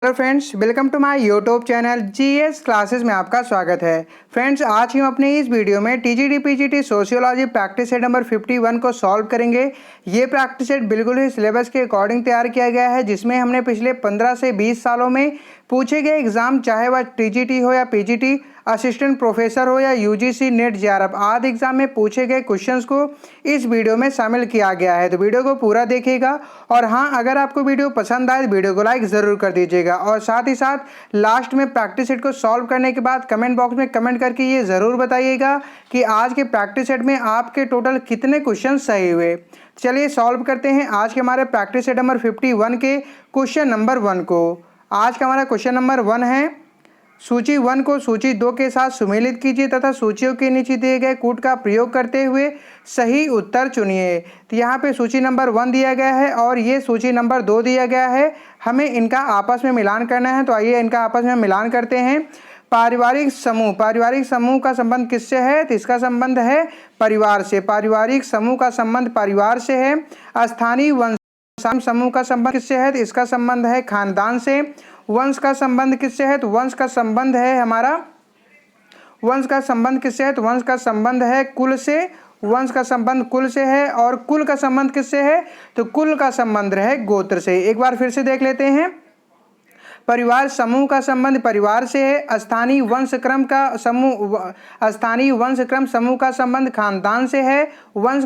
Hello friends, welcome to my YouTube channel GS classes में आपका स्वागत है। फ्रेंड्स, आज हम अपने इस वीडियो में TGT PGT sociology practice set number 51 को सॉल्व करेंगे। ये प्रैक्टिस सेट बिल्कुल ही सिलेबस के अकॉर्डिंग तैयार किया गया है, जिसमें हमने पिछले 15 से 20 सालों में पूछे गए एग्जाम, चाहे वह टीजीटी हो या पीजीटी, असिस्टेंट प्रोफेसर हो या यूजीसी नेट जेआरएफ आदि एग्जाम में पूछे गए क्वेश्चंस को इस वीडियो में शामिल किया गया है। तो वीडियो को पूरा देखिएगा और हाँ, अगर आपको वीडियो पसंद आए तो वीडियो को लाइक ज़रूर कर दीजिएगा और साथ ही साथ लास्ट में प्रैक्टिस सेट को सॉल्व करने के बाद कमेंट बॉक्स में कमेंट करके ये ज़रूर बताइएगा कि आज के प्रैक्टिस सेट में आपके टोटल कितने क्वेश्चन सही हुए। चलिए सॉल्व करते हैं आज के हमारे प्रैक्टिस सेट नंबर 51 के क्वेश्चन नंबर 1 को। आज का हमारा क्वेश्चन नंबर 1 है, सूची 1 को सूची 2 के साथ सुमेलित कीजिए तथा सूचियों के नीचे दिए गए कूट का प्रयोग करते हुए सही उत्तर चुनिए। तो यहाँ पे सूची नंबर 1 दिया गया है और ये सूची नंबर 2 दिया गया है। हमें इनका आपस में मिलान करना है, तो आइए इनका आपस में मिलान करते हैं। पारिवारिक समूह का संबंध किससे है? तो इसका संबंध है परिवार से। पारिवारिक समूह का संबंध परिवार से है। स्थानीय वंश समूह का संबंध किससे है? तो इसका संबंध है खानदान से। वंश का संबंध किससे है? तो वंश का संबंध है हमारा वंश का संबंध किससे है? तो वंश का संबंध है कुल से। वंश का संबंध कुल से है। और कुल का संबंध किससे है? तो कुल का संबंध है गोत्र से। एक बार फिर से देख लेते हैं। परिवार समूह का संबंध परिवार से है। स्थानीय वंश क्रम समूह का संबंध खानदान से है। वंश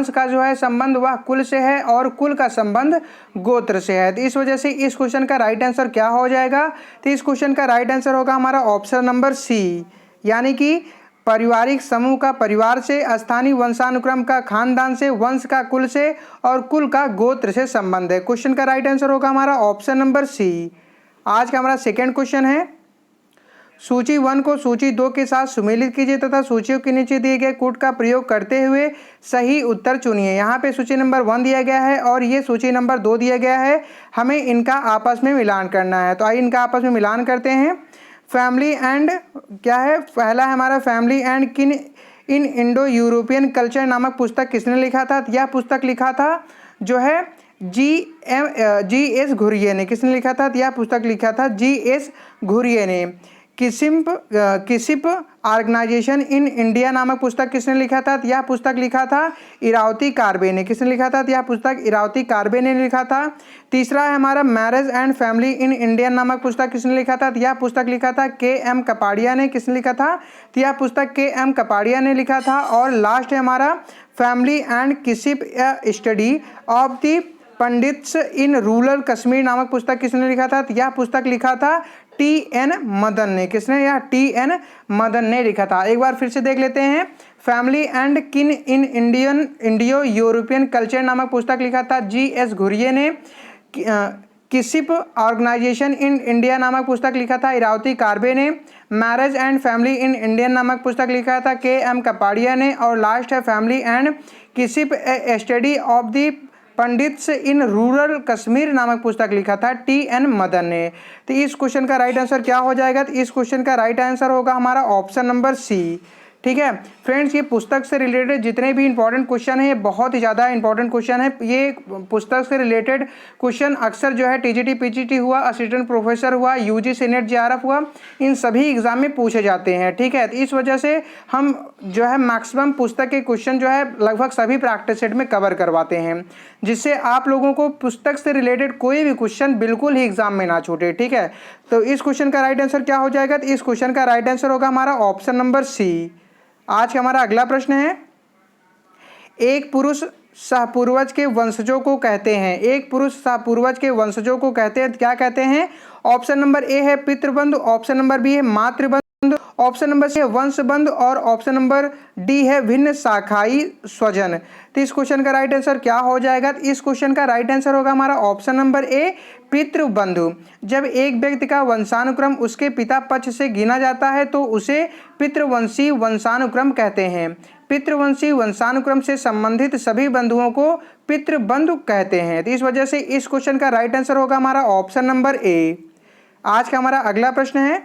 का जो है संबंध वह कुल से है और कुल का संबंध गोत्र से है। तो इस वजह से इस क्वेश्चन का राइट आंसर क्या हो जाएगा? तो इस क्वेश्चन का राइट आंसर होगा हमारा ऑप्शन नंबर सी, यानी कि पारिवारिक समूह का परिवार से, स्थानीय वंशानुक्रम का खानदान से, वंश का कुल से और कुल का गोत्र से संबंध है। क्वेश्चन का राइट आंसर होगा हमारा ऑप्शन नंबर सी। आज का हमारा सेकेंड क्वेश्चन है, सूची 1 को सूची 2 के साथ सुमेलित कीजिए तथा सूचियों के नीचे दिए गए कूट का प्रयोग करते हुए सही उत्तर चुनिए। यहाँ पे सूची नंबर 1 दिया गया है और ये सूची नंबर 2 दिया गया है। हमें इनका आपस में मिलान करना है, तो आइए इनका आपस में मिलान करते हैं। फैमिली एंड क्या है? पहला है हमारा फैमिली एंड किन इन इंडो यूरोपियन कल्चर नामक पुस्तक किसने लिखा था? यह पुस्तक लिखा था जो है जी एस घुरिये ने। किसने लिखा था? यह पुस्तक लिखा था जी.एस. घुरिये ने। किसिप ऑर्गेनाइजेशन इन इंडिया नामक पुस्तक किसने लिखा था? यह पुस्तक लिखा था इरावती कार्बे ने। किसने लिखा था? यह पुस्तक इरावती कार्बे ने लिखा था। तीसरा है हमारा marriage and family in India नामक पुस्तक किसने लिखा था? यह पुस्तक लिखा था के.एम. कपाड़िया ने। किसने लिखा था? यह पुस्तक के.एम. कपाड़िया ने लिखा था। और लास्ट है हमारा family and kinship study of the Pandits in rural Kashmir नामक पुस्तक किसने लिखा था? यह पुस्तक लिखा था टी.एन. मदन ने। किसने? यह टी.एन. मदन ने लिखा था। एक बार फिर से देख लेते हैं। फैमिली एंड किन इन इंडियो यूरोपियन कल्चर नामक पुस्तक लिखा था जी.एस. घुरिये ने। किसिप ऑर्गेनाइजेशन इन इंडिया नामक पुस्तक लिखा था इरावती कार्बे ने। Marriage and family in Indian नामक पुस्तक लिखा था के.एम. कपाड़िया ने। और लास्ट है family and kinship study of the Pandits in rural Kashmir नामक पुस्तक लिखा था टी.एन. मदन ने। तो इस क्वेश्चन का राइट आंसर क्या हो जाएगा? तो इस क्वेश्चन का राइट आंसर होगा हमारा ऑप्शन नंबर सी। ठीक है फ्रेंड्स, ये पुस्तक से रिलेटेड जितने भी इंपॉर्टेंट क्वेश्चन है, बहुत ही ज़्यादा इंपॉर्टेंट क्वेश्चन है। ये पुस्तक से रिलेटेड क्वेश्चन अक्सर जो है टीजीटी पीजीटी हुआ, असिस्टेंट प्रोफेसर हुआ, यूजीसी नेट जेआरएफ हुआ, इन सभी एग्जाम में पूछे जाते हैं। ठीक है, तो इस वजह से हम जो है मैक्सिमम पुस्तक के क्वेश्चन जो है लगभग सभी प्रैक्टिस सेट में कवर करवाते हैं, जिससे आप लोगों को पुस्तक से रिलेटेड कोई भी क्वेश्चन बिल्कुल ही एग्जाम में ना छूटे। ठीक है, तो इस क्वेश्चन का राइट आंसर क्या हो जाएगा? तो इस क्वेश्चन का राइट आंसर होगा हमारा ऑप्शन नंबर सी। आज का हमारा अगला प्रश्न है, एक पुरुष सहपूर्वज के वंशजों को कहते हैं। एक पुरुष सहपूर्वज के वंशजों को कहते हैं, क्या कहते हैं? ऑप्शन नंबर ए है पितृबंधु, ऑप्शन नंबर बी है मातृबंधु, ऑप्शन नंबर सी है वंशबंधु और ऑप्शन नंबर डी है भिन्न शाखाई स्वजन। तो इस क्वेश्चन का राइट आंसर क्या हो जाएगा? तो इस क्वेश्चन का राइट आंसर होगा हमारा ऑप्शन नंबर ए पितृबंधु। जब एक व्यक्ति का वंशानुक्रम उसके पिता पक्ष से गिना जाता है तो उसे पितृवंशी वंशानुक्रम कहते हैं। पितृवंशी वंशानुक्रम से संबंधित सभी बंधुओं को पितृबंधु कहते हैं। तो इस वजह से इस क्वेश्चन का राइट आंसर होगा हमारा ऑप्शन नंबर ए। आज का हमारा अगला प्रश्न है,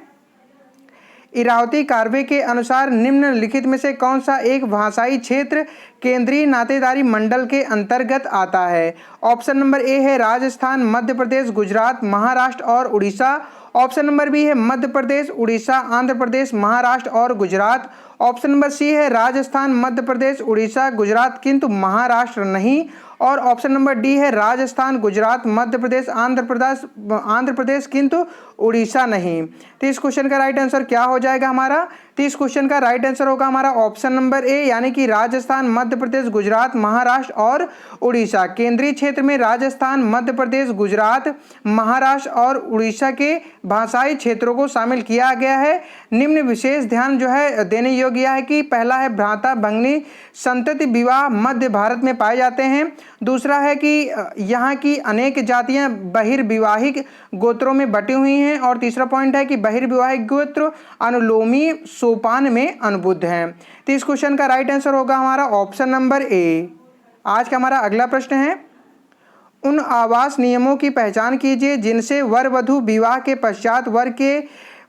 इरावती कार्वे के अनुसार निम्नलिखित में से कौन सा एक भाषाई क्षेत्र केंद्रीय नातेदारी मंडल के अंतर्गत आता है? ऑप्शन नंबर ए है राजस्थान, मध्य प्रदेश, गुजरात, महाराष्ट्र और उड़ीसा। ऑप्शन नंबर बी है मध्य प्रदेश, उड़ीसा, आंध्र प्रदेश, महाराष्ट्र और गुजरात। ऑप्शन नंबर सी है राजस्थान, मध्य प्रदेश, उड़ीसा, गुजरात किंतु महाराष्ट्र नहीं। और ऑप्शन नंबर डी है राजस्थान, गुजरात, मध्य प्रदेश, आंध्र प्रदेश किंतु उड़ीसा नहीं। तो इस क्वेश्चन का राइट आंसर क्या हो जाएगा हमारा? तो इस क्वेश्चन का राइट आंसर होगा हमारा ऑप्शन नंबर ए, यानी कि राजस्थान, मध्य प्रदेश, गुजरात, महाराष्ट्र और उड़ीसा। केंद्रीय क्षेत्र में राजस्थान, मध्य प्रदेश, गुजरात, महाराष्ट्र और उड़ीसा के भाषाई क्षेत्रों को शामिल किया गया है। निम्न विशेष ध्यान जो है देने योग्य है कि पहला है भ्राता भंगिनी संतति विवाह मध्य भारत में पाए जाते हैं। दूसरा है कि यहाँ की अनेक जातियां बहिर्विवाहिक गोत्रों में बटी हुई हैं। और तीसरा पॉइंट है कि बहिर्विवाहिक गोत्र अनुलोमी सोपान में अनुबद्ध हैं। तो इस क्वेश्चन का राइट आंसर होगा हमारा ऑप्शन नंबर ए। आज का हमारा अगला प्रश्न है, उन आवास नियमों की पहचान कीजिए जिनसे वर वधू विवाह के पश्चात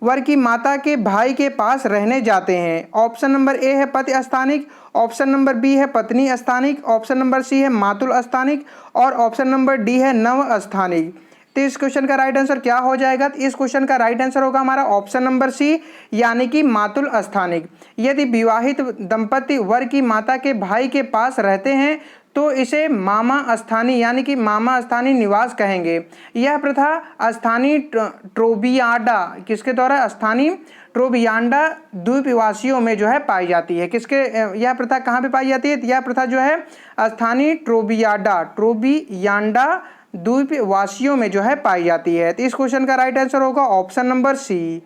वर की माता के भाई के पास रहने जाते हैं। ऑप्शन नंबर ए है पति स्थानिक, ऑप्शन नंबर बी है पत्नी स्थानिक, ऑप्शन नंबर सी है मातुल स्थानिक और ऑप्शन नंबर डी है नव स्थानिक। तो इस क्वेश्चन का राइट आंसर क्या हो जाएगा? तो इस क्वेश्चन का राइट आंसर होगा हमारा ऑप्शन नंबर सी, यानी कि मातुल स्थानिक। यदि विवाहित दंपति वर की माता के भाई के पास रहते हैं तो इसे मामा स्थानीय यानी कि मामा स्थानीय निवास कहेंगे। यह प्रथा स्थानीय ट्रोबियाडा किसके द्वारा? स्थानीय ट्रोबियांडा द्वीपवासियों में जो है पाई जाती है। किसके यह प्रथा कहाँ पे पाई जाती है? यह प्रथा जो है स्थानीय ट्रोबियांडा द्वीपवासियों में जो है पाई जाती है। तो इस क्वेश्चन का राइट आंसर होगा ऑप्शन नंबर सी।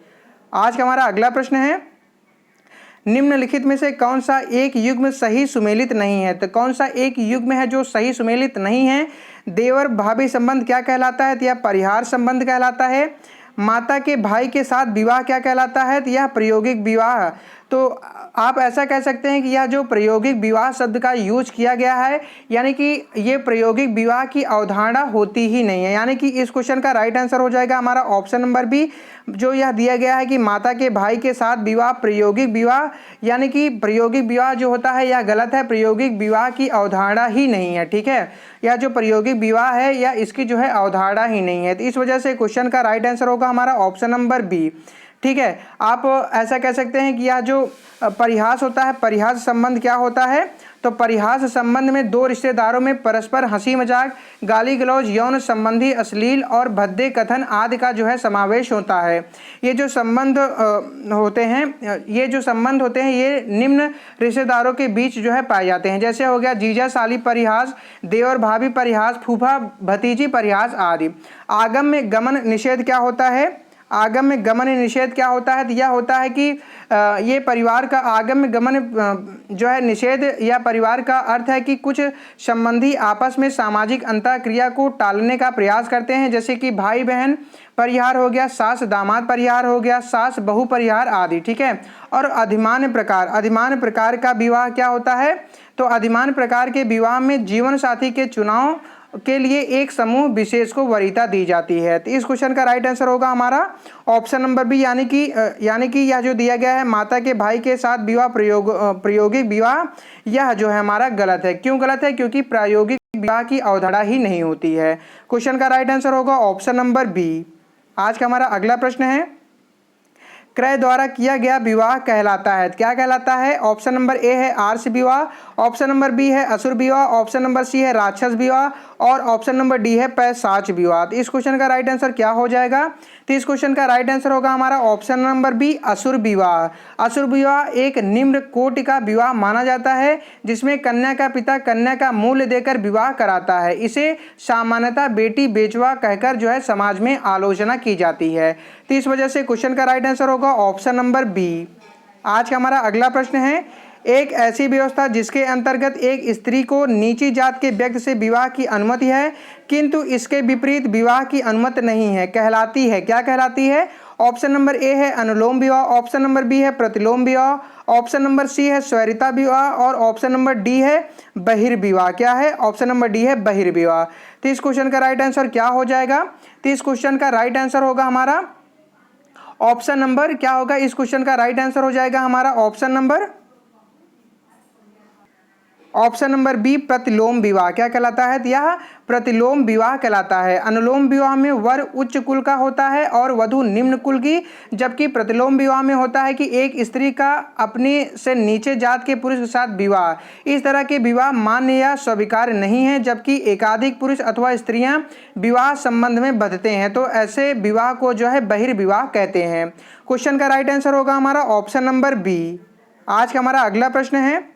आज का हमारा अगला प्रश्न है, निम्नलिखित में से कौन सा एक युग्म सही सुमेलित नहीं है? तो कौन सा एक युग्म है जो सही सुमेलित नहीं है? देवर भाभी संबंध क्या कहलाता है? तो यह परिहार संबंध कहलाता है। माता के भाई के साथ विवाह क्या कहलाता है? तो यह प्रायोगिक विवाह। तो आप ऐसा कह सकते हैं कि यह जो प्रायोगिक विवाह शब्द का यूज किया गया है, यानी कि ये प्रायोगिक विवाह की अवधारणा होती ही नहीं है। यानी कि इस क्वेश्चन का राइट आंसर हो जाएगा हमारा ऑप्शन नंबर बी, जो यह दिया गया है कि माता के भाई के साथ विवाह प्रायोगिक विवाह, यानी कि प्रायोगिक विवाह जो होता है यह गलत है। प्रायोगिक विवाह की अवधारणा ही नहीं है, ठीक है। यह जो प्रायोगिक विवाह है या इसकी जो है अवधारणा ही नहीं है। तो इस वजह से क्वेश्चन का राइट आंसर होगा हमारा ऑप्शन नंबर बी, ठीक है। आप ऐसा कह सकते हैं कि यह जो परिहास होता है, परिहास संबंध क्या होता है? तो परिहास संबंध में दो रिश्तेदारों में परस्पर हंसी मजाक, गाली गलौज, यौन संबंधी अश्लील और भद्दे कथन आदि का जो है समावेश होता है। ये जो संबंध होते हैं ये निम्न रिश्तेदारों के बीच जो है पाए जाते हैं। जैसे हो गया जीजा साली परिहास, देवर भाभी परिहास, फूफा भतीजी परिहास आदि। आगम में गमन निषेध क्या होता है? आगम में गमन निषेध क्या होता है? तो यह होता है कि ये परिवार का आगम में गमन जो है निषेध या परिवार का अर्थ है कि कुछ संबंधी आपस में सामाजिक अंतःक्रिया को टालने का प्रयास करते हैं, जैसे कि भाई बहन परिहार हो गया, सास दामाद परिहार हो गया, सास बहू परिहार आदि, ठीक है। और अधिमान्य प्रकार का विवाह क्या होता है? तो अधिमान्य प्रकार के विवाह में जीवन साथी के चुनाव के लिए एक समूह विशेष को वरीयता दी जाती है। तो इस क्वेश्चन का राइट आंसर होगा हमारा ऑप्शन नंबर बी, यानी कि यह जो दिया गया है माता के भाई के साथ विवाह प्रायोगिक विवाह, यह जो है हमारा गलत है। क्यों गलत है? क्योंकि प्रायोगिक विवाह की अवधारणा ही नहीं होती है। क्वेश्चन का राइट आंसर होगा ऑप्शन नंबर बी। आज का हमारा अगला प्रश्न है, क्रय द्वारा किया गया विवाह कहलाता है, क्या कहलाता है? ऑप्शन नंबर ए है आर्ष विवाह, ऑप्शन नंबर बी है असुर विवाह, ऑप्शन नंबर सी है राक्षस विवाह और ऑप्शन नंबर डी है पैशाच विवाह। तो इस क्वेश्चन का राइट आंसर क्या हो जाएगा? तो इस क्वेश्चन का राइट आंसर होगा हमारा ऑप्शन नंबर बी, असुर विवाह। असुर विवाह एक निम्न कोटि का विवाह माना जाता है जिसमें कन्या का पिता कन्या का मूल्य देकर विवाह कराता है। इसे सामान्यतः बेटी बेचवा कहकर जो है समाज में आलोचना की जाती है। तो इस वजह से क्वेश्चन का राइट आंसर होगा ऑप्शन नंबर बी। आज का हमारा अगला प्रश्न है, एक ऐसी व्यवस्था जिसके अंतर्गत एक स्त्री को नीची जात के व्यक्ति से विवाह की अनुमति है किंतु इसके विपरीत विवाह की अनुमति नहीं है, कहलाती है, क्या कहलाती है? ऑप्शन नंबर ए है अनुलोम विवाह, ऑप्शन नंबर बी है प्रतिलोम विवाह, ऑप्शन नंबर सी है स्वरिता विवाह और ऑप्शन नंबर डी है बहिर्विवाह। क्या है? ऑप्शन नंबर डी है बहिर्विवाह। तो इस क्वेश्चन का राइट आंसर क्या हो जाएगा? तो इस क्वेश्चन का राइट आंसर होगा हमारा ऑप्शन नंबर क्या होगा इस क्वेश्चन का राइट आंसर हो जाएगा हमारा ऑप्शन नंबर बी प्रतिलोम विवाह। क्या कहलाता है? यह प्रतिलोम विवाह कहलाता है। अनुलोम विवाह में वर उच्च कुल का होता है और वधु निम्न कुल की, जबकि प्रतिलोम विवाह में होता है कि एक स्त्री का अपने से नीचे जात के पुरुष के साथ विवाह। इस तरह के विवाह मान्य या स्वीकार्य नहीं है, जबकि एकाधिक पुरुष अथवा स्त्रियां विवाह संबंध में बंधते हैं तो ऐसे विवाह को जो है बहिर्विवाह कहते हैं। क्वेश्चन का राइट आंसर होगा हमारा ऑप्शन नंबर बी। आज का हमारा अगला प्रश्न है,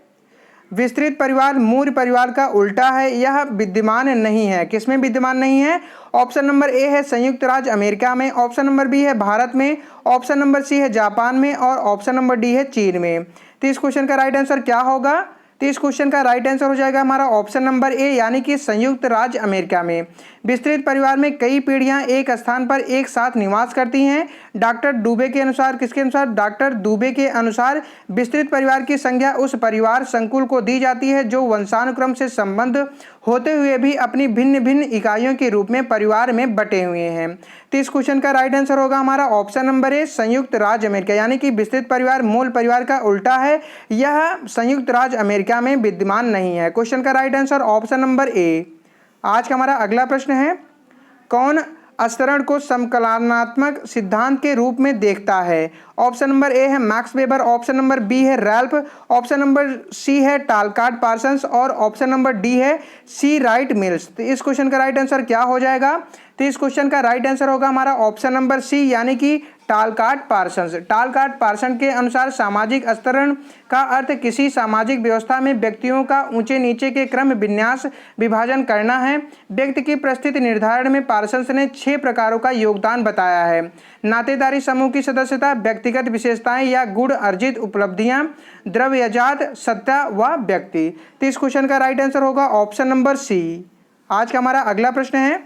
विस्तृत परिवार मूल परिवार का उल्टा है, यह विद्यमान नहीं है। किसमें विद्यमान नहीं है? ऑप्शन नंबर ए है संयुक्त राज्य अमेरिका में, ऑप्शन नंबर बी है भारत में, ऑप्शन नंबर सी है जापान में और ऑप्शन नंबर डी है चीन में। तो इस क्वेश्चन का राइट आंसर क्या होगा? तो इस क्वेश्चन का राइट आंसर हो जाएगा हमारा ऑप्शन नंबर ए, यानी कि संयुक्त राज्य अमेरिका में। विस्तृत परिवार में कई पीढ़ियां एक स्थान पर एक साथ निवास करती हैं। डॉक्टर दुबे के अनुसार, किसके अनुसार? डॉक्टर दुबे के अनुसार विस्तृत परिवार की संज्ञा उस परिवार संकुल को दी जाती है जो वंशानुक्रम से संबंध होते हुए भी अपनी भिन्न भिन्न इकाइयों के रूप में परिवार में बटे हुए हैं। तो इस क्वेश्चन का राइट आंसर होगा हमारा ऑप्शन नंबर ए, संयुक्त राज्य अमेरिका, यानी कि विस्तृत परिवार मूल परिवार का उल्टा है, यह संयुक्त राज्य अमेरिका में विद्यमान नहीं है। क्वेश्चन का राइट आंसर ऑप्शन नंबर ए। आज का हमारा अगला प्रश्न है, कौन स्तरण को समकलनात्मक सिद्धांत के रूप में देखता है? ऑप्शन नंबर ए है Max Weber, option number B है रैल्फ, ऑप्शन नंबर सी है टालकाट पार्सन्स और ऑप्शन नंबर डी है सी राइट मिल्स। तो इस क्वेश्चन का राइट आंसर क्या हो जाएगा? तो इस क्वेश्चन का राइट आंसर होगा हमारा ऑप्शन नंबर सी, यानी कि टालकाट पार्सन्स। टालकाट पार्सन के अनुसार सामाजिक स्तरण का अर्थ किसी सामाजिक व्यवस्था में व्यक्तियों का ऊंचे नीचे के क्रम विन्यास विभाजन करना है। व्यक्ति की परिस्थिति निर्धारण में पार्सन्स ने 6 प्रकारों का योगदान बताया है। नातेदारी समूह की सदस्यता, व्यक्तिगत विशेषताएं या गुण, अर्जित उपलब्धियां, द्रव्यजात, सत्ता व व्यक्ति। तो इस क्वेश्चन का राइट आंसर होगा ऑप्शन नंबर सी। आज का हमारा अगला प्रश्न है,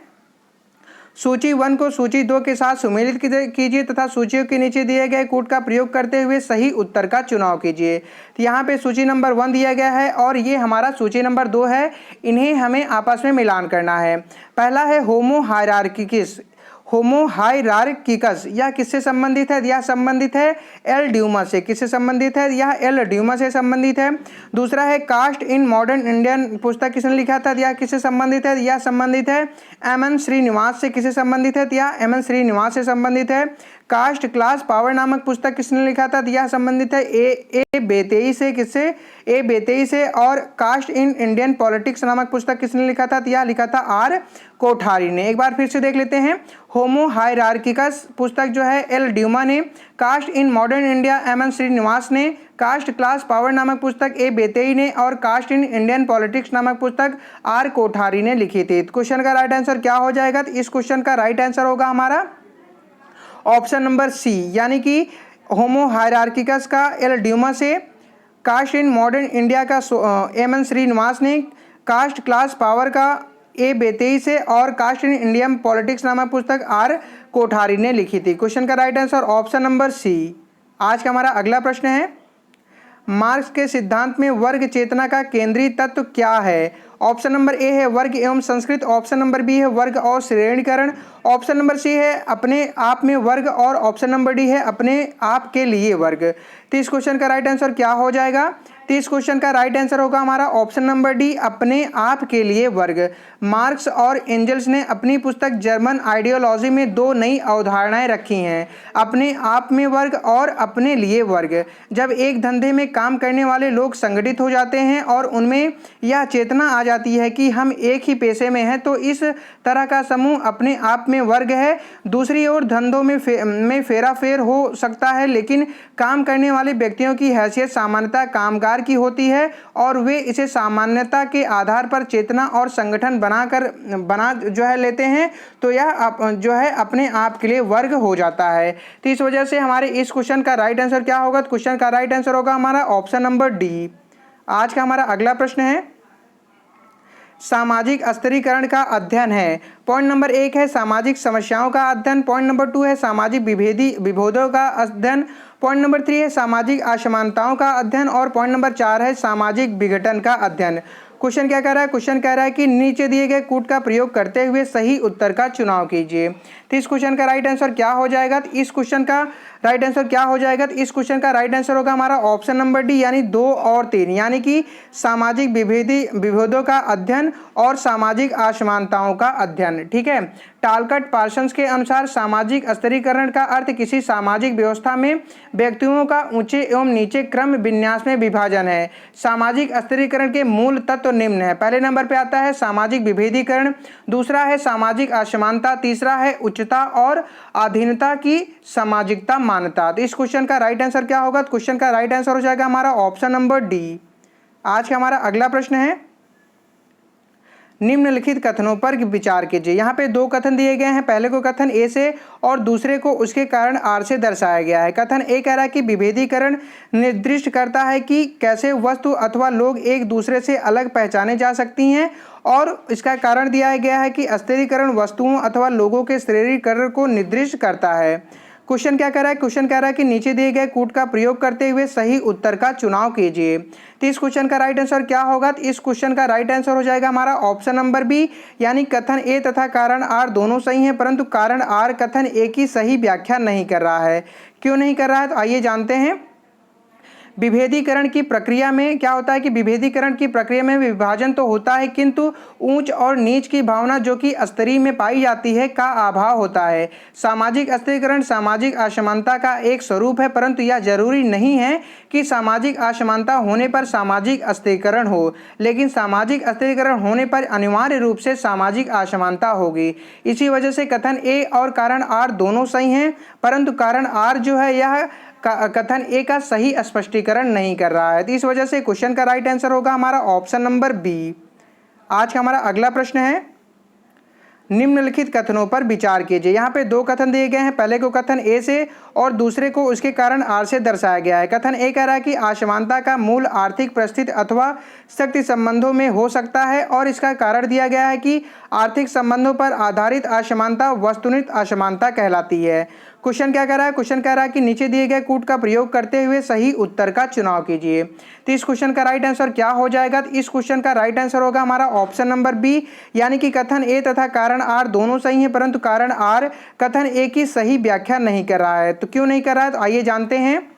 सूची 1 को सूची 2 के साथ सुमेलित कीजिए तथा सूचियों के नीचे दिए गए कूट का प्रयोग करते हुए सही उत्तर का चुनाव कीजिए। तो यहाँ पे सूची नंबर 1 दिया गया है और ये हमारा सूची नंबर 2 है, इन्हें हमें आपस में मिलान करना है। पहला है होमो हायरार्किकिस। होमो हायरार्किकस यह किससे संबंधित है? यह संबंधित है एल ड्यूमस से। किससे संबंधित है? यह एल ड्यूमस से संबंधित है। दूसरा है कास्ट इन मॉडर्न इंडियन, पुस्तक किसने लिखा था? यह किससे संबंधित है? यह संबंधित है एम.एन. श्रीनिवास से। किससे संबंधित है? यह एम.एन. श्रीनिवास से संबंधित है। कास्ट क्लास पावर नामक पुस्तक किसने लिखा था? यह संबंधित है ए बेतेई से। किससे? ए बेतेई से। और कास्ट इन इंडियन पॉलिटिक्स नामक पुस्तक किसने लिखा था? यह लिखा था आर कोठारी ने। एक बार फिर से देख लेते हैं, होमो हायरार्किकस पुस्तक जो है एल ड्यूमा ने, caste in modern India M N. Srinivas ने, कास्ट क्लास पावर नामक पुस्तक ए बेतेई ने और कास्ट इन इंडियन पॉलिटिक्स नामक पुस्तक आर कोठारी ने लिखी थी। क्वेश्चन का राइट आंसर क्या हो जाएगा? तो इस क्वेश्चन का राइट आंसर होगा हमारा ऑप्शन नंबर सी, यानी कि होमो हायरार्किकस का एल ड्यूमा से, कास्ट इन मॉडर्न इंडिया का एम.एन. श्रीनिवास ने, कास्ट क्लास पावर का ए बेतेई से और कास्ट इन इंडियन पॉलिटिक्स नामक पुस्तक आर कोठारी ने लिखी थी। क्वेश्चन का right answer option number C. आज का हमारा अगला प्रश्न है, मार्क्स के सिद्धांत में वर्ग चेतना का केंद्रीय तत्व क्या है? ऑप्शन नंबर ए है वर्ग एवं संस्कृत, ऑप्शन नंबर बी है वर्ग और श्रेणीकरण, ऑप्शन नंबर सी है अपने आप में वर्ग और ऑप्शन नंबर डी है अपने आप के लिए वर्ग। तो इस क्वेश्चन का राइट आंसर क्या हो जाएगा? तो इस क्वेश्चन का राइट आंसर होगा हमारा ऑप्शन नंबर डी, अपने आप के लिए वर्ग। मार्क्स और एंजल्स ने अपनी पुस्तक जर्मन आइडियोलॉजी में 2 नई अवधारणाएं रखी हैं, अपने आप में वर्ग और अपने लिए वर्ग। जब एक धंधे में काम करने वाले लोग संगठित हो जाते हैं और उनमें यह चेतना आ जाती है कि हम एक ही पेशे में हैं, तो इस तरह का समूह अपने आप में वर्ग है। दूसरी ओर धंधों में फेराफेर हो सकता है, लेकिन काम करने वाले व्यक्तियों की हैसियत सामान्यतः कामगार की होती है और वे इसे सामान्यता के आधार पर चेतना और संगठन बना जो है लेते हैं, तो यह जो है अपने आप के लिए वर्ग हो जाता है। तो इस वजह से हमारे इस क्वेश्चन का राइट आंसर क्या होगा? क्वेश्चन का राइट आंसर होगा हमारा ऑप्शन नंबर डी। आज का हमारा अगला प्रश्न है, सामाजिक स्तरीकरण का अध्ययन है। पॉइंट नंबर 1 है सामाजिक समस्याओं का अध्ययन, पॉइंट नंबर 2 है सामाजिक विभेदों का अध्ययन, पॉइंट नंबर 3 है सामाजिक असमानताओं का अध्ययन और पॉइंट नंबर 4 है सामाजिक विघटन का अध्ययन। क्वेश्चन क्या कह रहा है? क्वेश्चन कह रहा है कि नीचे दिए गए कूट का प्रयोग करते हुए सही उत्तर का चुनाव कीजिए। तो इस क्वेश्चन का राइट आंसर क्या हो जाएगा? तो इस क्वेश्चन का राइट आंसर क्या हो जाएगा? तो इस क्वेश्चन का राइट आंसर होगा हमारा ऑप्शन नंबर डी यानी 2 और 3, यानी कि सामाजिक विभेदों का अध्ययन और सामाजिक असमानताओं का अध्ययन। ठीक है, टालकट पार्सन्स के अनुसार सामाजिक स्तरीकरण का अर्थ किसी सामाजिक व्यवस्था में व्यक्तियों का ऊंचे एवं नीचे क्रम विन्यास में विभाजन है। सामाजिक स्तरीकरण के मूल तत्व निम्न है। पहले नंबर पे आता है सामाजिक विभेदीकरण, दूसरा है सामाजिक असमानता, तीसरा है उच्चता और अधीनता की सामाजिकता मान्यता। तो इस क्वेश्चन का राइट आंसर क्या होगा? तो क्वेश्चन का राइट आंसर हो जाएगा हमारा ऑप्शन नंबर डी। आज का हमारा अगला प्रश्न है, निम्नलिखित कथनों पर विचार कीजिए। यहाँ पे 2 कथन दिए गए हैं, पहले को कथन ए से और दूसरे को उसके कारण आर से दर्शाया गया है। कथन ए कह रहा है कि विभेदीकरण निर्दिष्ट करता है कि कैसे वस्तु अथवा लोग एक दूसरे से अलग पहचाने जा सकती हैं, और इसका कारण दिया गया है कि स्तरीकरण वस्तुओं अथवा लोगों के स्तरीकरण को निर्दिष्ट करता है। क्वेश्चन क्या कह रहा है? क्वेश्चन कह रहा है कि नीचे दिए गए कूट का प्रयोग करते हुए सही उत्तर का चुनाव कीजिए। तो इस क्वेश्चन का राइट आंसर क्या होगा? तो इस क्वेश्चन का राइट आंसर हो जाएगा हमारा ऑप्शन नंबर बी, यानी कथन ए तथा कारण आर दोनों सही हैं, परंतु कारण आर कथन ए की सही व्याख्या नहीं कर रहा है। क्यों नहीं कर रहा है? तो आइए जानते हैं। विभेदीकरण की प्रक्रिया में क्या होता है कि विभेदीकरण की प्रक्रिया में विभाजन तो होता है, किंतु ऊंच और नीच की भावना जो कि स्तरीय में पाई जाती है का अभाव होता है। सामाजिक स्तरीकरण सामाजिक असमानता का एक स्वरूप है, परंतु यह जरूरी नहीं है कि सामाजिक असमानता होने पर सामाजिक स्तरीकरण हो, लेकिन सामाजिक स्तरीकरण होने पर अनिवार्य रूप से सामाजिक असमानता होगी। इसी वजह से कथन ए और कारण आर दोनों सही हैं, परंतु कारण आर जो है यह कथन ए का सही स्पष्टीकरण नहीं कर रहा है। तो इस वजह से क्वेश्चन का राइट आंसर होगा हमारा ऑप्शन नंबर बी। आज का हमारा अगला प्रश्न है, निम्नलिखित कथनों पर विचार कीजिए। यहाँ पे 2 कथन दिए गए हैं, पहले को कथन ए से और दूसरे को उसके कारण आर से दर्शाया गया है। कथन ए कह रहा है कि असमानता का मूल आर्थिक परिस्थिति अथवा शक्ति संबंधों में हो सकता है, और इसका कारण दिया गया है कि आर्थिक संबंधों पर आधारित असमानता वस्तुनिष्ठ असमानता कहलाती है। क्वेश्चन क्या कह रहा है? क्वेश्चन कह रहा है कि नीचे दिए गए कूट का प्रयोग करते हुए सही उत्तर का चुनाव कीजिए। तो इस क्वेश्चन का राइट आंसर क्या हो जाएगा? तो इस क्वेश्चन का राइट आंसर होगा हमारा ऑप्शन नंबर बी, यानी कि कथन ए तथा कारण आर दोनों सही हैं, परंतु कारण आर कथन ए की सही व्याख्या नहीं कर रहा है। तो क्यों नहीं कर रहा है? तो आइए जानते हैं।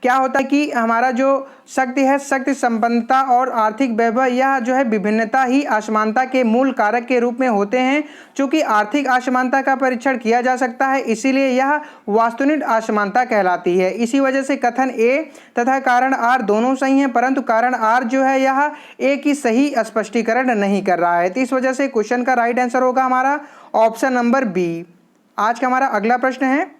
क्या होता है कि हमारा जो शक्ति है, शक्ति संपन्नता और आर्थिक वैभव, यह जो है विभिन्नता ही असमानता के मूल कारक के रूप में होते हैं। चूंकि आर्थिक असमानता का परीक्षण किया जा सकता है, इसीलिए यह वास्तुनिष्ठ असमानता कहलाती है। इसी वजह से कथन ए तथा कारण आर दोनों सही हैं, परंतु कारण आर जो है यह ए की सही स्पष्टीकरण नहीं कर रहा है। तो इस वजह से क्वेश्चन का राइट आंसर होगा हमारा ऑप्शन नंबर बी। आज का हमारा अगला प्रश्न है,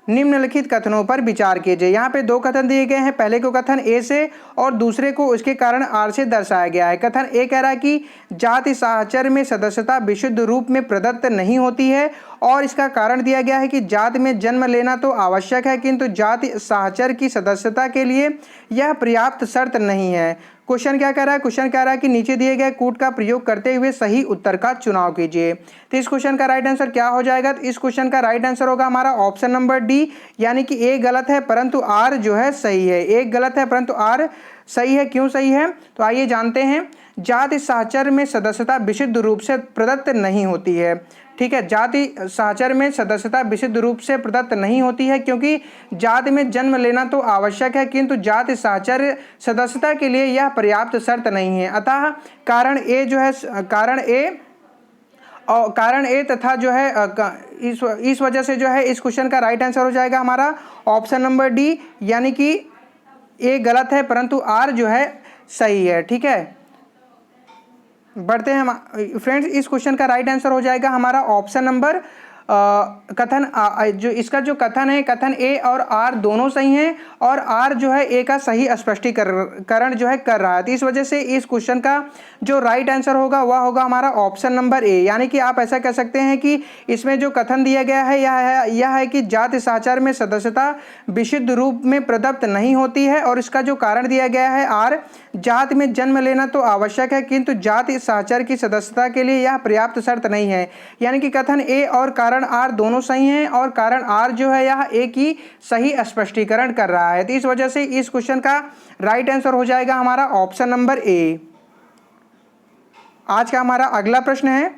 निम्नलिखित कथनों पर विचार कीजिए। यहाँ पे 2 कथन दिए गए हैं, पहले को कथन ए से और दूसरे को उसके कारण आर से दर्शाया गया है। कथन ए कह रहा है कि जाति साहचर्य में सदस्यता विशुद्ध रूप में प्रदत्त नहीं होती है, और इसका कारण दिया गया है कि जाति में जन्म लेना तो आवश्यक है, किंतु जाति साहचर्य की सदस्यता के लिए यह पर्याप्त शर्त नहीं है। क्वेश्चन क्या कह रहा है? क्वेश्चन कह रहा है कि नीचे दिए गए कूट का प्रयोग करते हुए सही उत्तर का चुनाव कीजिए। तो इस क्वेश्चन का राइट आंसर क्या हो जाएगा? तो इस क्वेश्चन का राइट आंसर होगा हमारा ऑप्शन नंबर डी, यानी कि ए गलत है परंतु आर जो है सही है। ए गलत है परंतु आर सही है। क्यों सही है? तो आइए जानते हैं। जाति साहचर्य में सदस्यता विशुद्ध रूप से प्रदत्त नहीं होती है। ठीक है, जाति साहचर्य में सदस्यता विशुद्ध रूप से प्रदत्त नहीं होती है, क्योंकि जाति में जन्म लेना तो आवश्यक है, किंतु जाति साहचर्य सदस्यता के लिए यह पर्याप्त शर्त नहीं है। अतः कारण ए जो है कारण ए तथा जो है इस वजह से जो है इस क्वेश्चन का राइट आंसर हो जाएगा हमारा ऑप्शन नंबर डी, यानी कि ए गलत है परंतु आर जो है सही है। ठीक है, बढ़ते हैं हम फ्रेंड्स। इस क्वेश्चन का राइट आंसर हो जाएगा हमारा ऑप्शन नंबर जो इसका जो कथन है, कथन ए और आर दोनों सही हैं, और आर जो है ए का सही स्पष्टीकरण जो है कर रहा है। तो इस वजह से इस क्वेश्चन का जो राइट आंसर होगा वह होगा हमारा ऑप्शन नंबर ए, यानी कि आप ऐसा कह सकते हैं कि इसमें जो कथन दिया गया है यह है कि जाति साहचर्य में सदस्यता विशुद्ध रूप में प्रदत्त नहीं होती है, और इसका जो कारण दिया गया है आर, जाति में जन्म लेना तो आवश्यक है, किंतु जाति साहचर्य की सदस्यता के लिए यह पर्याप्त शर्त नहीं है। यानी कि कथन ए और कारण आर दोनों सही हैं, और कारण आर जो है यह ए की सही स्पष्टीकरण कर रहा है। तो इस वजह से इस क्वेश्चन का राइट आंसर हो जाएगा हमारा ऑप्शन नंबर ए। आज का हमारा अगला प्रश्न है,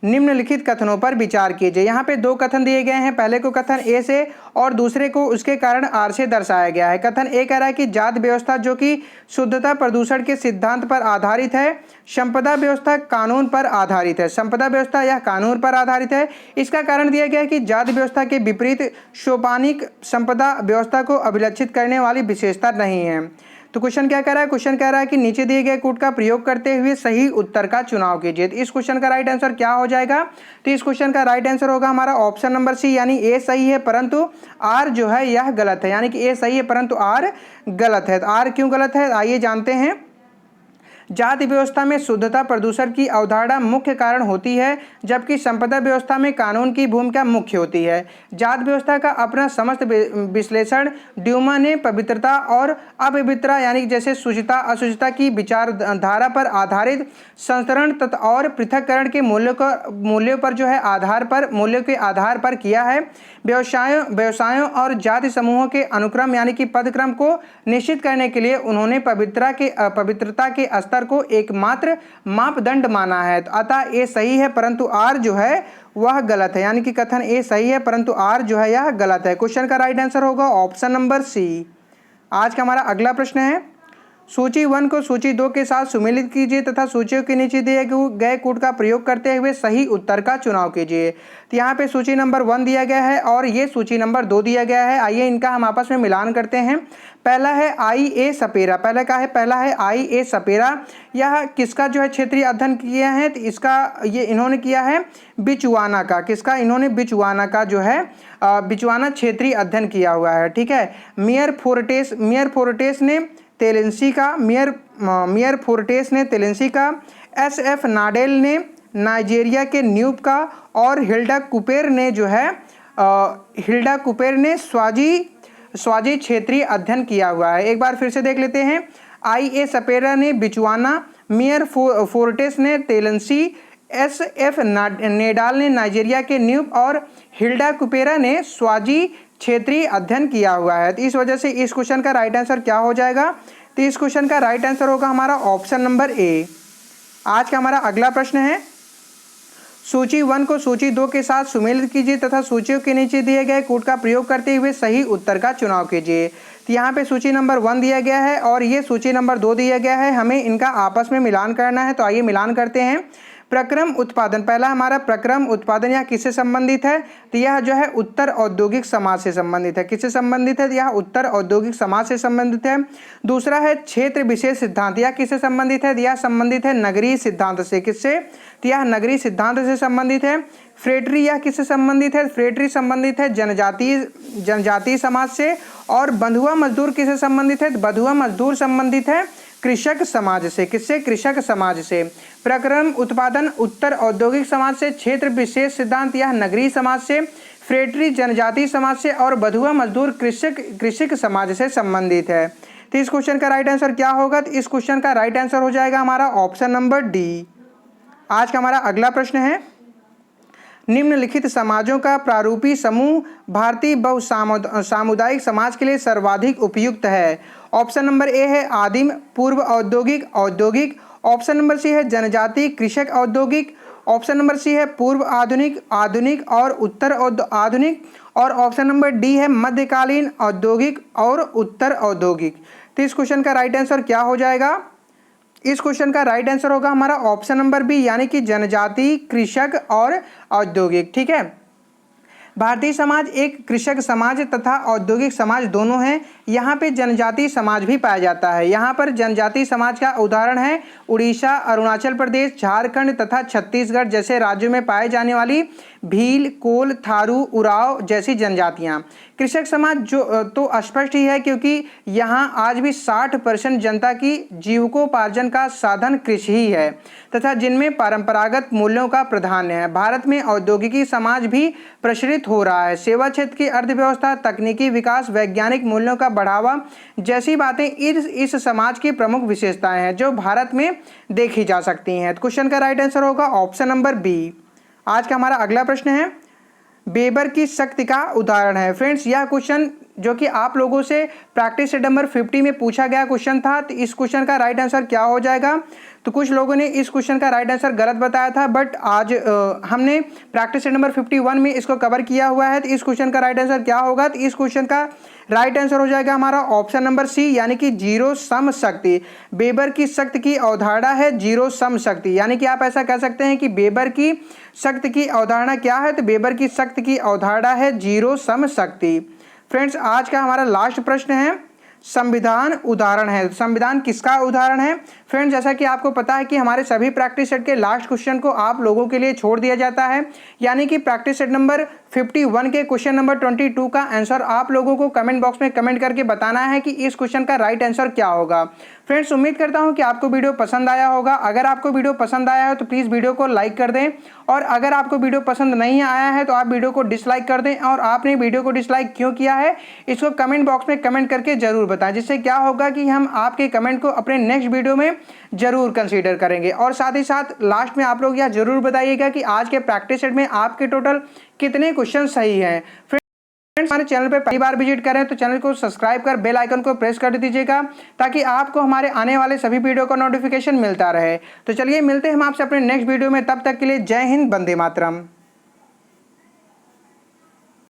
निम्नलिखित कथनों पर विचार कीजिए। यहाँ पे दो कथन दिए गए हैं, पहले को कथन ए से और दूसरे को उसके कारण आर से दर्शाया गया है। कथन ए कह रहा है कि जाति व्यवस्था जो कि शुद्धता प्रदूषण के सिद्धांत पर आधारित है, संपदा व्यवस्था कानून पर आधारित है। संपदा व्यवस्था यह कानून पर आधारित है। इसका कारण दिया गया है कि जाति व्यवस्था के विपरीत सोपानिक संपदा व्यवस्था को अभिलक्षित करने वाली विशेषता नहीं है। तो क्वेश्चन क्या कह रहा है, क्वेश्चन कह रहा है कि नीचे दिए गए कूट का प्रयोग करते हुए सही उत्तर का चुनाव कीजिए। तो इस क्वेश्चन का राइट आंसर क्या हो जाएगा, तो इस क्वेश्चन का राइट आंसर होगा हमारा ऑप्शन नंबर सी, यानी ए सही है परंतु आर जो है यह गलत है। यानी कि ए सही है परंतु आर गलत है। तो आर क्यों गलत है, आइए जानते हैं। जाति व्यवस्था में शुद्धता प्रदूषण की अवधारणा मुख्य कारण होती है, जबकि संपदा व्यवस्था में कानून की भूमिका मुख्य होती है। जाति व्यवस्था का अपना समस्त विश्लेषण ड्यूमा ने पवित्रता और अपवित्रता यानी जैसे शुचिता अशुचिता की विचारधारा पर आधारित संस्करण तथा और पृथक्करण के मूल्यों पर जो है मूल्यों के आधार पर किया है। व्यवसायों और जाति समूहों के अनुक्रम यानी कि पदक्रम को निश्चित करने के लिए उन्होंने पवित्रता के स्तर को एकमात्र मापदंड माना है। तो अतः ए सही है परंतु आर जो है वह गलत है। यानी कि कथन ए सही है परंतु आर जो है यह गलत है। क्वेश्चन का राइट आंसर होगा ऑप्शन नंबर सी। आज का हमारा अगला प्रश्न है, सूची 1 को सूची 2 के साथ सुमेलित कीजिए तथा सूचियों के नीचे दिए गए कूट का प्रयोग करते हुए सही उत्तर का चुनाव कीजिए। तो यहाँ पे सूची नंबर 1 दिया गया है और ये सूची नंबर 2 दिया गया है। आइए इनका हम आपस में मिलान करते हैं। पहला है आई.ए. सपेरा, पहला है आई.ए. सपेरा। यह किसका जो है क्षेत्रीय अध्ययन किया है, तो इसका ये इन्होंने किया है बिचवाना का। किसका, इन्होंने बिचवाना का जो है बिचवाना क्षेत्रीय अध्ययन किया हुआ है। ठीक है। मियर फोर्टेस ने तेलेंसी का, मियर फोर्टेस ने तेलेंसी का, एस.एफ. नाडेल ने नाइजीरिया के न्यूब का और हिल्डा कुपेर ने स्वाजी क्षेत्रीय अध्ययन किया हुआ है। एक बार फिर से देख लेते हैं। आई.ए. सपेरा ने बिचवाना, मियर फोर्टेस ने तेलेंसी, एस.एफ. नेडाल ने नाइजीरिया के न्यूब और हिल्डा कुपेरा ने स्वाजी क्षेत्रीय अध्ययन किया हुआ है। तो इस वजह से इस क्वेश्चन का राइट आंसर क्या हो जाएगा, तो इस क्वेश्चन का राइट आंसर होगा हमारा ऑप्शन नंबर ए। आज का हमारा अगला प्रश्न है, सूची 1 को सूची 2 के साथ सुमेलित कीजिए तथा सूचियों के नीचे दिए गए कूट का प्रयोग करते हुए सही उत्तर का चुनाव कीजिए। तो यहाँ पे सूची नंबर 1 दिया गया है और ये सूची नंबर 2 दिया गया है। हमें इनका आपस में मिलान करना है। तो आइए मिलान करते हैं। प्रक्रम उत्पादन, पहला हमारा प्रक्रम उत्पादन यह किससे संबंधित है, तो यह जो है उत्तर औद्योगिक समाज से संबंधित है। किससे संबंधित है, यह उत्तर औद्योगिक समाज से संबंधित है। दूसरा है क्षेत्र विशेष सिद्धांत, यह किससे संबंधित है, यह संबंधित है नगरीय सिद्धांत से। किससे, तो यह नगरीय सिद्धांत से संबंधित है। फ्रेटरी यह किससे संबंधित है, फ्रेटरी संबंधित है जनजातीय समाज से। और बंधुआ मजदूर किससे संबंधित है, बंधुआ मजदूर संबंधित है कृषक समाज से। किससे, कृषक समाज से। प्रक्रम उत्पादन उत्तर औद्योगिक समाज से, क्षेत्र विशेष सिद्धांत यह नगरीय समाज से, फ्रेटरी जनजातीय समाज से और बंधुआ मजदूर कृषक समाज से संबंधित है। तो इस क्वेश्चन का राइट आंसर क्या होगा, तो इस क्वेश्चन का राइट आंसर हो जाएगा हमारा ऑप्शन नंबर डी। आज का हमारा अगला प्रश्न है, निम्नलिखित समाजों का प्रारूपी समूह भारतीय बहुसामुदायिक समाज के लिए सर्वाधिक उपयुक्त है। ऑप्शन नंबर ए है आदिम पूर्व औद्योगिक। ऑप्शन नंबर सी है जनजाति कृषक औद्योगिक। ऑप्शन नंबर सी है पूर्व आधुनिक और उत्तर आधुनिक। और ऑप्शन नंबर डी है मध्यकालीन औद्योगिक और उत्तर औद्योगिक। तो इस क्वेश्चन का राइट आंसर क्या हो जाएगा, इस क्वेश्चन का राइट आंसर होगा हमारा ऑप्शन नंबर बी, यानी कि जनजाति कृषक और औद्योगिक। ठीक है। भारतीय समाज एक कृषक समाज तथा औद्योगिक समाज दोनों है। यहाँ पे जनजातीय समाज भी पाया जाता है। यहाँ पर जनजातीय समाज का उदाहरण है उड़ीसा, अरुणाचल प्रदेश, झारखंड तथा छत्तीसगढ़ जैसे राज्यों में पाए जाने वाली भील, कोल, थारू, उराव जैसी जनजातियाँ। कृषक समाज जो तो स्पष्ट ही है क्योंकि यहाँ आज भी 60% जनता की जीविकोपार्जन का साधन कृषि ही है तथा जिनमें परंपरागत मूल्यों का प्राधान्य है। भारत में औद्योगिकी समाज भी प्रचलित हो रहा है। सेवा क्षेत्र की अर्थव्यवस्था, तकनीकी विकास, वैज्ञानिक मूल्यों का बढ़ावा जैसी बातें इस समाज की प्रमुख विशेषताएं हैं जो भारत में देखी जा सकती हैं। तो क्वेश्चन का राइट आंसर होगा ऑप्शन नंबर बी। आज का हमारा अगला प्रश्न है, बेबर की शक्ति का उदाहरण है। फ्रेंड्स, यह क्वेश्चन जो कि आप लोगों से प्रैक्टिस सेट नंबर 50 में पूछा गया क्वेश्चन था। तो इस क्वेश्चन का राइट आंसर क्या हो जाएगा, तो कुछ लोगों ने इस क्वेश्चन का राइट आंसर गलत बताया था, बट आज हमने प्रैक्टिस सेट नंबर 51 में इसको कवर किया हुआ है। तो इस क्वेश्चन का राइट आंसर क्या होगा, तो इस क्वेश्चन का राइट आंसर हो जाएगा हमारा ऑप्शन नंबर सी, यानी कि जीरो सम शक्ति। वेबर की शक्ति की अवधारणा है जीरो सम शक्ति, यानी कि आप ऐसा कह सकते हैं कि वेबर की शक्ति की अवधारणा क्या है, तो वेबर की शक्ति की अवधारणा है जीरो सम शक्ति। फ्रेंड्स, आज का हमारा लास्ट प्रश्न है, संविधान उदाहरण है। संविधान किसका उदाहरण है? फ्रेंड्स, जैसा कि आपको पता है कि हमारे सभी प्रैक्टिस सेट के लास्ट क्वेश्चन को आप लोगों के लिए छोड़ दिया जाता है, यानी कि प्रैक्टिस सेट नंबर 51 के क्वेश्चन नंबर 22 का आंसर आप लोगों को कमेंट बॉक्स में कमेंट करके बताना है कि इस क्वेश्चन का राइट आंसर क्या होगा। फ्रेंड्स, उम्मीद करता हूं कि आपको वीडियो पसंद आया होगा। अगर आपको वीडियो पसंद आया है तो प्लीज़ वीडियो को लाइक कर दें, और अगर आपको वीडियो पसंद नहीं आया है तो आप वीडियो को डिसलाइक कर दें। और आपने वीडियो को डिसलाइक क्यों किया है इसको कमेंट बॉक्स में कमेंट करके जरूर बताएं, जिससे क्या होगा कि हम आपके कमेंट को अपने नेक्स्ट वीडियो में जरूर कंसीडर करेंगे। और साथ ही साथ लास्ट में आप लोग यह जरूर बताइएगा कि आज के प्रैक्टिस सेट में आपके टोटल कितने क्वेश्चन सही हैं। फ्रेंड्स, हमारे चैनल पर पहली बार विजिट करें तो चैनल को सब्सक्राइब कर बेल आइकन को प्रेस कर दीजिएगा, ताकि आपको हमारे आने वाले सभी वीडियो का नोटिफिकेशन मिलता रहे। तो चलिए मिलते हैं हम आपसे अपने नेक्स्ट वीडियो में, तब तक के लिए जय हिंद, वंदे मातरम।